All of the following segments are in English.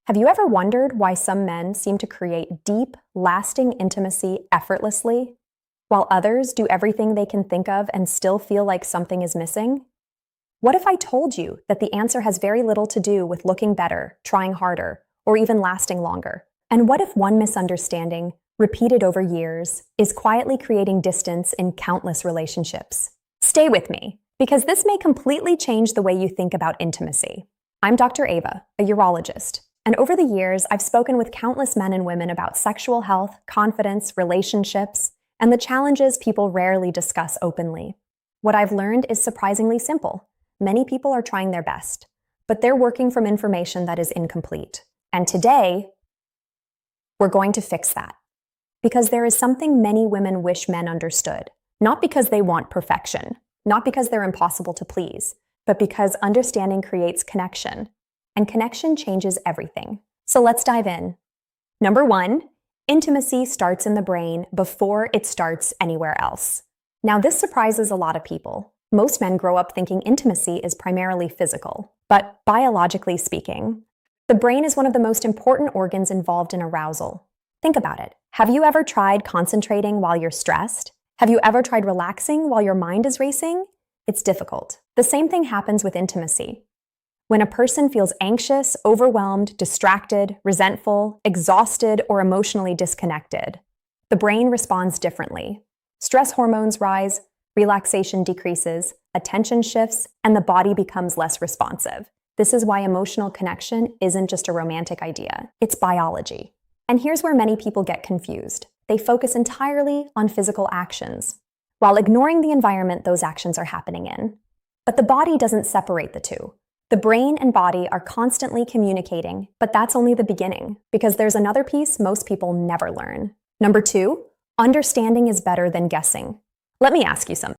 Have you ever wondered why some men seem to create deep, lasting intimacy effortlessly, while others do everything they can think of and still feel like something is missing? What if I told you that the answer has very little to do with looking better, trying harder, or even lasting longer? And what if one misunderstanding, repeated over years, is quietly creating distance in countless relationships? Stay with me, because this may completely change the way you think about intimacy. I'm Dr. Ava, a urologist. And over the years, I've spoken with countless men and women about sexual health, confidence, relationships, and the challenges people rarely discuss openly. What I've learned is surprisingly simple. Many people are trying their best, but they're working from information that is incomplete. And today, we're going to fix that. Because there is something many women wish men understood. Not because they want perfection, not because they're impossible to please, but because understanding creates connection. And connection changes everything. So let's dive in. Number 1, intimacy starts in the brain before it starts anywhere else. Now, this surprises a lot of people. Most men grow up thinking intimacy is primarily physical. But biologically speaking, the brain is one of the most important organs involved in arousal. Think about it. Have you ever tried concentrating while you're stressed? Have you ever tried relaxing while your mind is racing? It's difficult. The same thing happens with intimacy. When a person feels anxious, overwhelmed, distracted, resentful, exhausted, or emotionally disconnected, the brain responds differently. Stress hormones rise, relaxation decreases, attention shifts, and the body becomes less responsive. This is why emotional connection isn't just a romantic idea, it's biology. And here's where many people get confused. They focus entirely on physical actions, while ignoring the environment those actions are happening in. But the body doesn't separate the two. The brain and body are constantly communicating, but that's only the beginning, because there's another piece most people never learn. Number 2, understanding is better than guessing. Let me ask you something.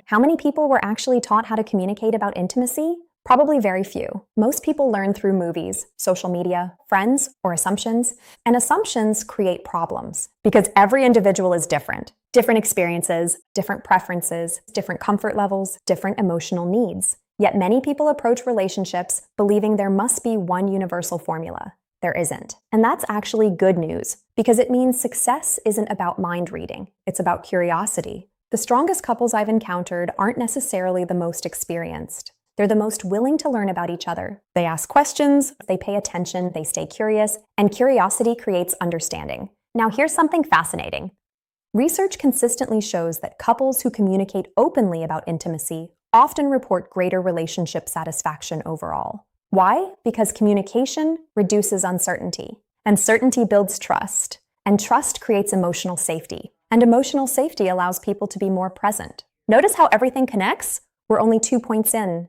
How many people were actually taught how to communicate about intimacy? Probably very few. Most people learn through movies, social media, friends, or assumptions, and assumptions create problems, because every individual is different. Different experiences, different preferences, different comfort levels, different emotional needs. Yet many people approach relationships believing there must be one universal formula. There isn't. And that's actually good news, because it means success isn't about mind reading, it's about curiosity. The strongest couples I've encountered aren't necessarily the most experienced. They're the most willing to learn about each other. They ask questions, they pay attention, they stay curious, and curiosity creates understanding. Now here's something fascinating. Research consistently shows that couples who communicate openly about intimacy often report greater relationship satisfaction overall. Why? Because communication reduces uncertainty, and certainty builds trust, and trust creates emotional safety, and emotional safety allows people to be more present. Notice how everything connects? We're only 2 points in,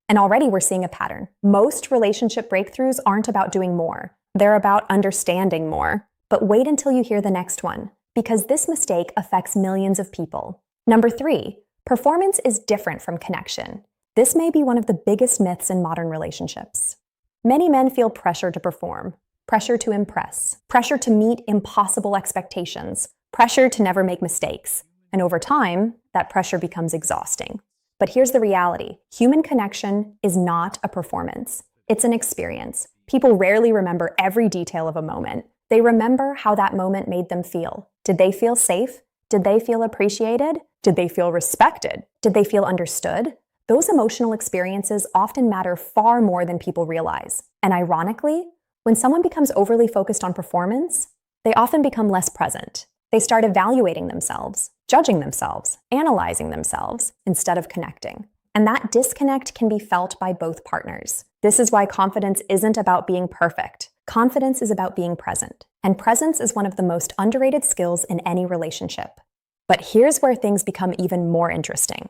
and already we're seeing a pattern. Most relationship breakthroughs aren't about doing more. They're about understanding more. But wait until you hear the next one, because this mistake affects millions of people. Number 3, performance is different from connection. This may be one of the biggest myths in modern relationships. Many men feel pressure to perform, pressure to impress, pressure to meet impossible expectations, pressure to never make mistakes. And over time, that pressure becomes exhausting. But here's the reality. Human connection is not a performance. It's an experience. People rarely remember every detail of a moment. They remember how that moment made them feel. Did they feel safe? Did they feel appreciated? Did they feel respected? Did they feel understood? Those emotional experiences often matter far more than people realize. And ironically, when someone becomes overly focused on performance, they often become less present. They start evaluating themselves, judging themselves, analyzing themselves, instead of connecting. And that disconnect can be felt by both partners. This is why confidence isn't about being perfect. Confidence is about being present. And presence is one of the most underrated skills in any relationship. But here's where things become even more interesting.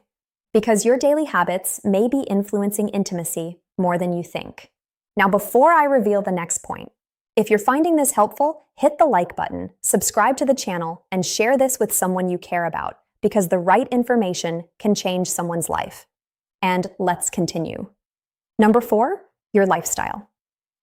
Because your daily habits may be influencing intimacy more than you think. Now, before I reveal the next point, if you're finding this helpful, hit the like button, subscribe to the channel, and share this with someone you care about, because the right information can change someone's life. And let's continue. Number 4, your lifestyle.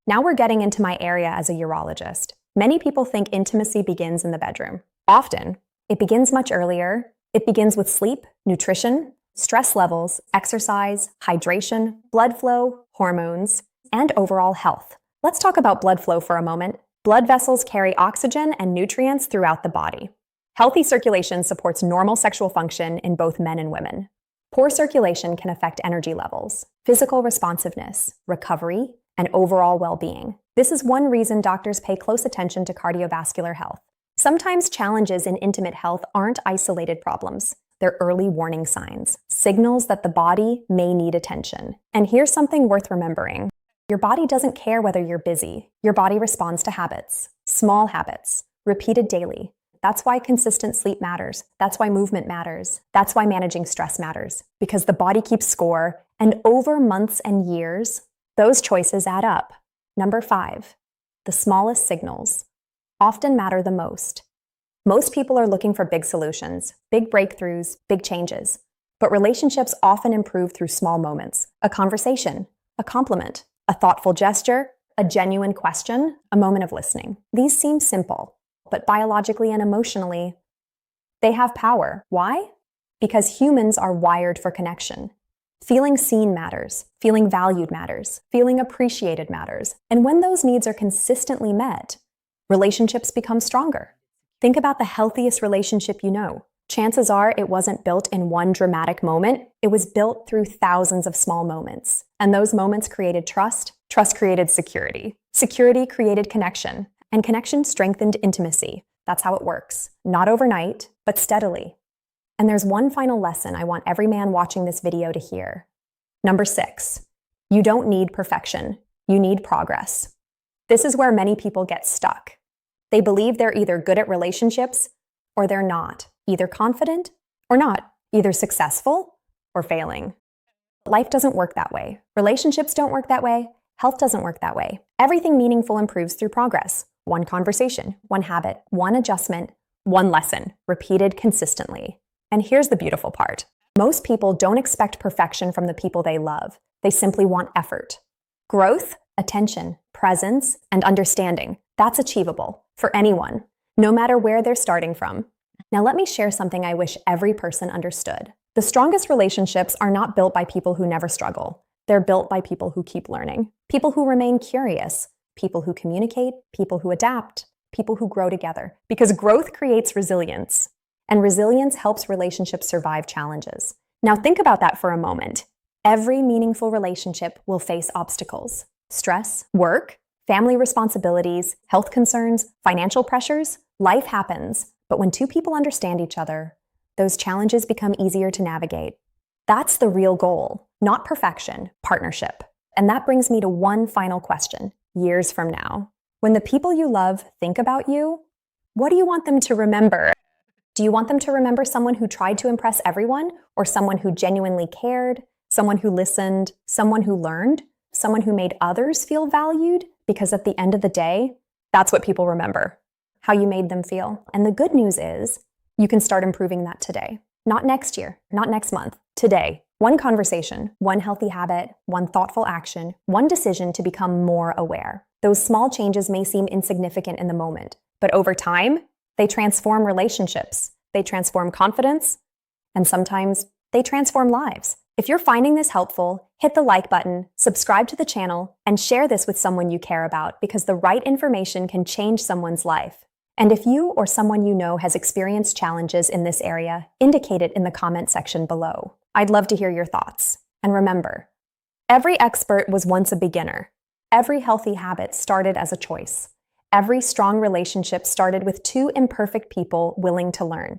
Now we're getting into my area as a urologist. Many people think intimacy begins in the bedroom. Often, it begins much earlier. It begins with sleep, nutrition, stress levels, exercise, hydration, blood flow, hormones, and overall health. Let's talk about blood flow for a moment. Blood vessels carry oxygen and nutrients throughout the body. Healthy circulation supports normal sexual function in both men and women. Poor circulation can affect energy levels, physical responsiveness, recovery, and overall well-being. This is one reason doctors pay close attention to cardiovascular health. Sometimes challenges in intimate health aren't isolated problems. They're early warning signs, signals that the body may need attention. And here's something worth remembering. Your body doesn't care whether you're busy. Your body responds to habits, small habits, repeated daily. That's why consistent sleep matters. That's why movement matters. That's why managing stress matters. Because the body keeps score, and over months and years, those choices add up. Number 5, the smallest signals often matter the most. Most people are looking for big solutions, big breakthroughs, big changes. But relationships often improve through small moments: a conversation, a compliment, a thoughtful gesture, a genuine question, a moment of listening. These seem simple, but biologically and emotionally, they have power. Why? Because humans are wired for connection. Feeling seen matters, feeling valued matters, feeling appreciated matters. And when those needs are consistently met, relationships become stronger. Think about the healthiest relationship you know. Chances are it wasn't built in one dramatic moment. It was built through thousands of small moments. And those moments created trust. Trust created security. Security created connection. And connection strengthened intimacy. That's how it works. Not overnight, but steadily. And there's one final lesson I want every man watching this video to hear. Number 6, you don't need perfection. You need progress. This is where many people get stuck. They believe they're either good at relationships or they're not. Either confident or not, either successful or failing. Life doesn't work that way. Relationships don't work that way. Health doesn't work that way. Everything meaningful improves through progress. One conversation, one habit, one adjustment, one lesson, repeated consistently. And here's the beautiful part. Most people don't expect perfection from the people they love. They simply want effort. Growth, attention, presence, and understanding. That's achievable for anyone, no matter where they're starting from. Now let me share something I wish every person understood. The strongest relationships are not built by people who never struggle. They're built by people who keep learning, people who remain curious, people who communicate, people who adapt, people who grow together. Because growth creates resilience, and resilience helps relationships survive challenges. Now think about that for a moment. Every meaningful relationship will face obstacles: stress, work, family responsibilities, health concerns, financial pressures. Life happens. But when two people understand each other, those challenges become easier to navigate. That's the real goal, not perfection, partnership. And that brings me to one final question. Years from now, when the people you love think about you, what do you want them to remember? Do you want them to remember someone who tried to impress everyone, or someone who genuinely cared, someone who listened, someone who learned, someone who made others feel valued? Because at the end of the day, that's what people remember. How you made them feel. And the good news is, you can start improving that today. Not next year, not next month, today. One conversation, one healthy habit, one thoughtful action, one decision to become more aware. Those small changes may seem insignificant in the moment, but over time, they transform relationships, they transform confidence, and sometimes they transform lives. If you're finding this helpful, hit the like button, subscribe to the channel, and share this with someone you care about, because the right information can change someone's life. And if you or someone you know has experienced challenges in this area, indicate it in the comment section below. I'd love to hear your thoughts. And remember, every expert was once a beginner. Every healthy habit started as a choice. Every strong relationship started with two imperfect people willing to learn.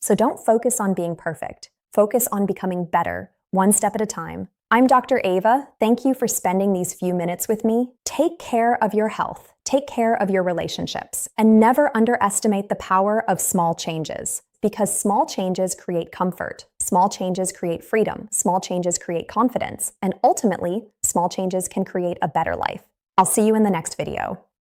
So don't focus on being perfect. Focus on becoming better, one step at a time. I'm Dr. Ava. Thank you for spending these few minutes with me. Take care of your health. Take care of your relationships, and never underestimate the power of small changes, because small changes create comfort, small changes create freedom, small changes create confidence, and ultimately, small changes can create a better life. I'll see you in the next video.